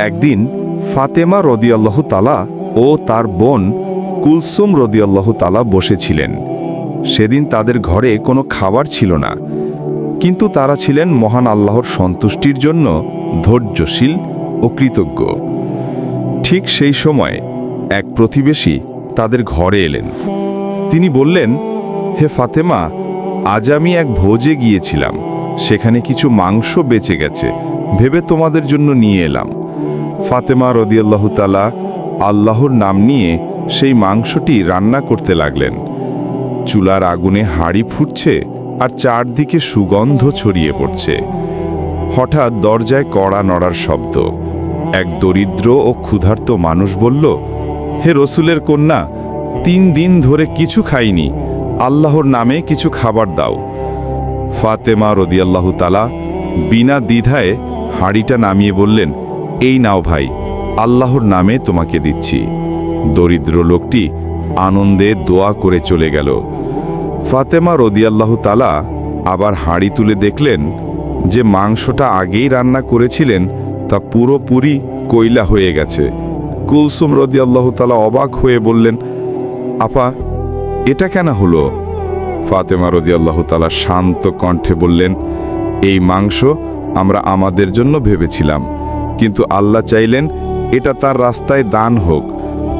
একদিন ফাতেমা রদিয়াল্লাহু তাআলা ও তার বোন কুলসুম রদিয়াল্লাহু তাআলা বসেছিলেন। সেদিন তাদের ঘরে কোনো খাবার ছিল না, কিন্তু তারা ছিলেন মহান আল্লাহর সন্তুষ্টির জন্য ধৈর্যশীল ও কৃতজ্ঞ। ঠিক সেই সময় এক প্রতিবেশী তাদের ঘরে এলেন। তিনি বললেন, হে ফাতেমা, আজ আমি এক ভোজে গিয়েছিলাম, সেখানে কিছু মাংস বেঁচে গেছে, ভেবে তোমাদের জন্য নিয়ে এলাম। ফাতেমা রদিয়াল্লাহু তাআলা আল্লাহর নাম নিয়ে সেই মাংসটি রান্না করতে লাগলেন। চুলার আগুনে হাঁড়ি ফুটছে আর চারদিকে সুগন্ধ ছড়িয়ে পড়ছে। হঠাৎ দরজায় কড়া নড়ার শব্দ। এক দরিদ্র ও ক্ষুধার্ত মানুষ বলল, হে রসুলের কন্যা, 3 দিন ধরে কিছু খাইনি, আল্লাহর নামে কিছু খাবার দাও। ফাতেমা রদিয়াল্লাহু তাআলা বিনা দ্বিধায় হাঁড়িটা নামিয়ে বললেন, এই নাও ভাই, আল্লাহর নামে তোমাকে দিচ্ছি। দরিদ্র লোকটি আনন্দে দোয়া করে চলে গেল। ফাতেমা রদিয়াল্লাহু তাআলা আবার হাঁড়ি তুলে দেখলেন যে মাংসটা আগেই রান্না করেছিলেন তা পুরোপুরি কয়লা হয়ে গেছে। কুলসুম রদিয়াল্লাহু তাআলা অবাক হয়ে বললেন, আপা, এটা কেন হলো? ফাতেমা রদিয়াল্লাহু তাআলা শান্ত কণ্ঠে বললেন, এই মাংস আমরা আমাদের জন্য ভেবেছিলাম, কিন্তু আল্লাহ চাইলেন এটা তার রাস্তায় দান হোক,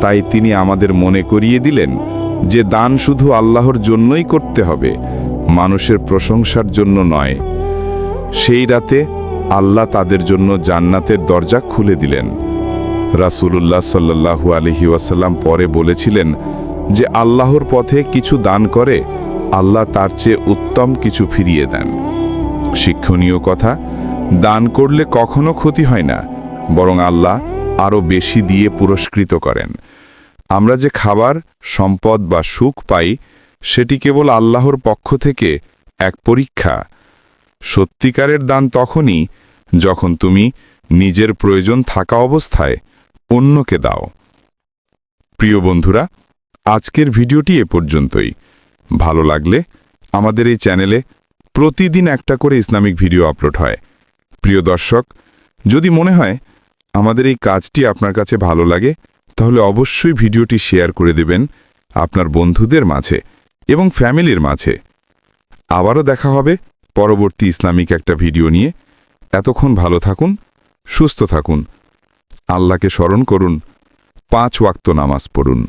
তাই তিনি আমাদের মনে করিয়ে দিলেন যে দান শুধু আল্লাহর জন্যই করতে হবে, মানুষের প্রশংসার জন্য নয়। সেই রাতে আল্লাহ তাদের জন্য জান্নাতের দরজা খুলে দিলেন। রাসূলুল্লাহ সাল্লাল্লাহু আলাইহি ওয়াসাল্লাম পরে বলেছিলেন যে আল্লাহর পথে কিছু দান করে আল্লাহ তার চেয়ে উত্তম কিছু ফিরিয়ে দেন। শিক্ষণীয় কথা, দান করলে কখনো ক্ষতি হয় না, বরং আল্লাহ আরও বেশি দিয়ে পুরস্কৃত করেন। আমরা যে খাবার, সম্পদ বা সুখ পাই, সেটি কেবল আল্লাহর পক্ষ থেকে এক পরীক্ষা। সত্যিকারের দান তখনই যখন তুমি নিজের প্রয়োজন থাকা অবস্থায় অন্যকে দাও। প্রিয় বন্ধুরা, আজকের ভিডিওটি এ পর্যন্তই। ভালো লাগলে আমাদের এই চ্যানেলে প্রতিদিন একটা করে ইসলামিক ভিডিও আপলোড হয়। প্রিয় দর্শক, যদি মনে হয় আমাদের এই কাজটি আপনার কাছে ভালো লাগে, তাহলে অবশ্যই ভিডিওটি শেয়ার করে দেবেন আপনার বন্ধুদের মাঝে এবং ফ্যামিলির মাঝে। আবারও দেখা হবে পরবর্তী ইসলামিক একটা ভিডিও নিয়ে। এতক্ষণ ভালো থাকুন, সুস্থ থাকুন, আল্লাহকে স্মরণ করুন, 5 ওয়াক্ত নামাজ পড়ুন।